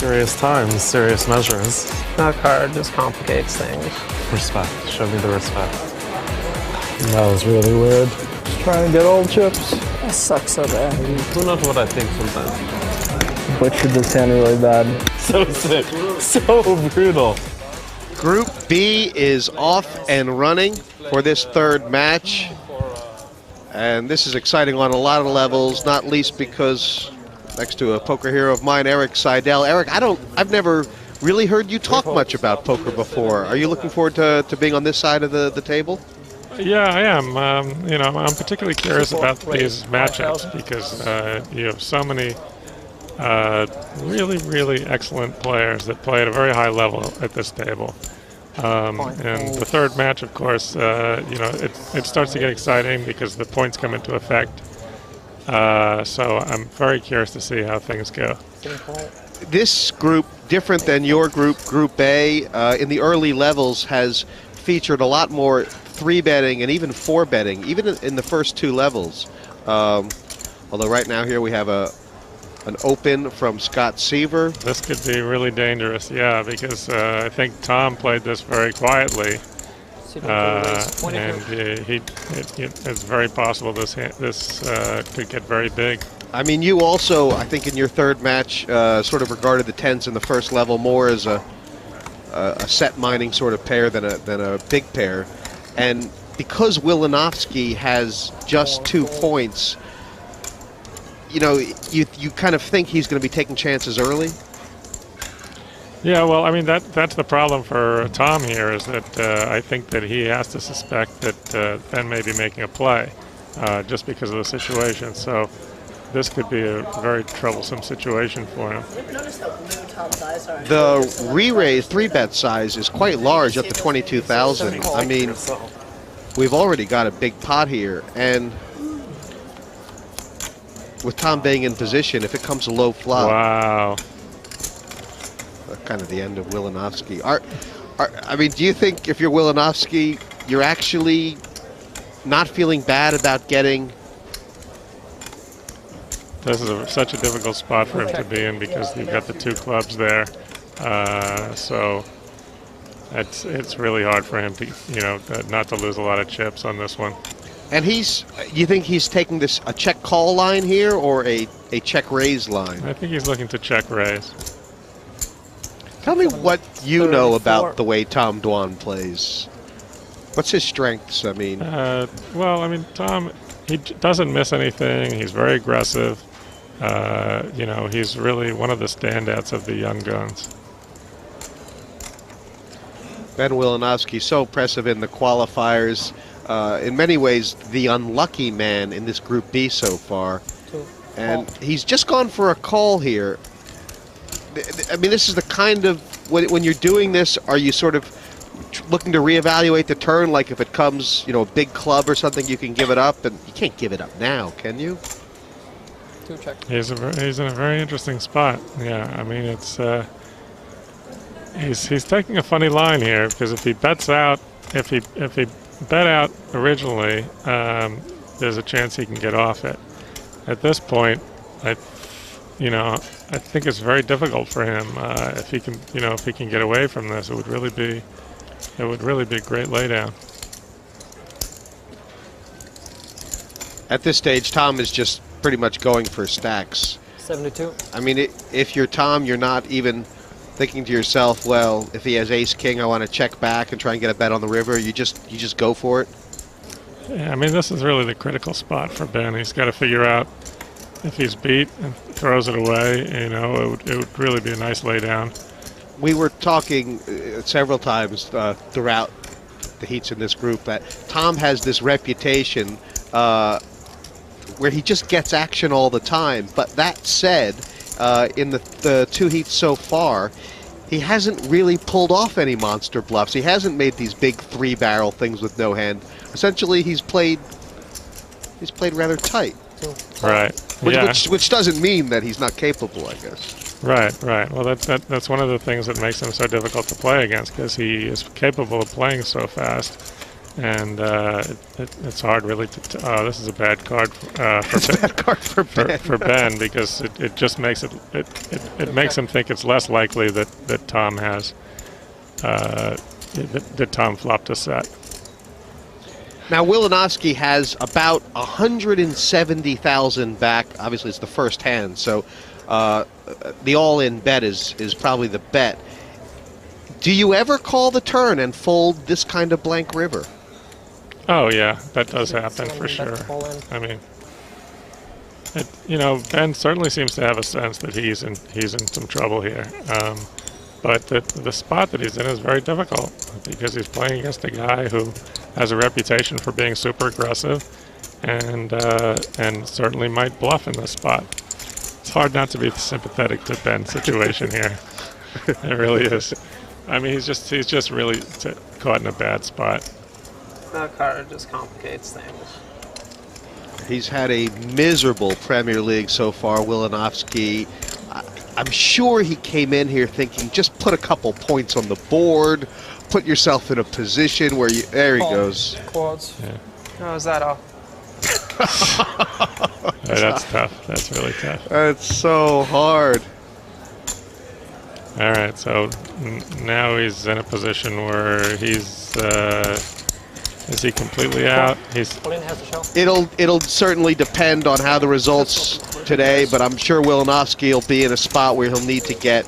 Serious times, serious measures. That card just complicates things. Respect. Show me the respect. That was really weird. Just trying to get old chips. That sucks so bad. Who knows what I think sometimes? Butchered this hand really bad. So sick. So brutal. Group B is off and running for this third match. And this is exciting on a lot of levels, not least because next to a poker hero of mine, Eric Seidel. Eric, I've never really heard you talk much about poker before. Are you looking forward to being on this side of the table? Yeah, I am. I'm particularly curious about these matchups because you have so many really, really excellent players that play at a very high level at this table. And the third match, of course, it starts to get exciting because the points come into effect. So I'm very curious to see how things go. This group, different than your group, Group A, in the early levels has featured a lot more 3-betting and even 4-betting, even in the first 2 levels. Although right now here we have an open from Scott Seaver. This could be really dangerous, yeah, because I think Tom played this very quietly. And it's very possible this could get very big. I mean, you also, I think in your third match, sort of regarded the 10s in the first level more as a set mining sort of pair than a big pair. And because Wilanowski has just 2 points, you know, you kind of think he's going to be taking chances early. Yeah, well, I mean, that's the problem for Tom here is that I think that he has to suspect that Ben may be making a play just because of the situation. So this could be a very troublesome situation for him. The re-raise 3-bet size is quite large, up to 22,000. I mean, we've already got a big pot here, and with Tom being in position, if it comes a low flop. Wow. Kind of the end of Wilanowski. I mean, do you think if you're Wilanowski, you're actually not feeling bad about getting? This is such a difficult spot for him to be in because you've got the 2 clubs there. So it's really hard for him to, not to lose a lot of chips on this one. And you think he's taking this a check call line here or a check raise line? I think he's looking to check raise. Tell me what you know about the way Tom Dwan plays. What's his strengths? I mean, well, I mean, Tom, he doesn't miss anything. He's very aggressive. He's really one of the standouts of the young guns. Ben Wilanowski, so impressive in the qualifiers. In many ways, the unlucky man in this Group B so far. And he's just gone for a call here. I mean, this is the kind of, when you're doing this, are you sort of looking to reevaluate the turn? Like if it comes, a big club or something, you can give it up, and you can't give it up now, can you? He's in a very interesting spot. Yeah, I mean, it's he's taking a funny line here because if he bets out, if he bet out originally, there's a chance he can get off it. At this point, I think it's very difficult for him if he can get away from this. It would really be a great laydown. At this stage, Tom is just pretty much going for stacks. 72. I mean, if you're Tom, you're not even thinking to yourself, well, if he has ace king, I want to check back and try and get a bet on the river. You just go for it. Yeah, I mean, this is really the critical spot for Ben. He's got to figure out if he's beat and throws it away, it would really be a nice laydown. We were talking several times throughout the heats in this group that Tom has this reputation where he just gets action all the time. But that said, in the 2 heats so far, he hasn't really pulled off any monster bluffs. He hasn't made these big 3-barrel things with no hand. Essentially, he's played rather tight. Right. Which doesn't mean that he's not capable, I guess. Right. Well, that's one of the things that makes him so difficult to play against because he is capable of playing so fast. and it's hard really to. Oh, this is a bad card It's a bad card for Ben. for Ben because it just makes it makes him think it's less likely that Tom has that Tom flopped a set. Now, Wilanowski has about 170,000 back. Obviously, it's the first hand, so the all-in bet is probably the bet. Do you ever call the turn and fold this kind of blank river? Oh yeah, that does happen for sure. I mean, Ben certainly seems to have a sense that he's in some trouble here. But the spot that he's in is very difficult because he's playing against a guy who has a reputation for being super aggressive and certainly might bluff in this spot. It's hard not to be sympathetic to Ben's situation here. It really is. I mean, he's just really caught in a bad spot. That card just complicates things. He's had a miserable Premier League so far, Wilanowski. I'm sure he came in here thinking, just put a couple points on the board, put yourself in a position where you... There he goes. Quads. Yeah. Oh, is that all? That's tough. That's really tough. That's so hard. All right, so now he's in a position where he's... is he completely out? He's... It'll certainly depend on how the results today, but I'm sure Wilanowski will be in a spot where he'll need to get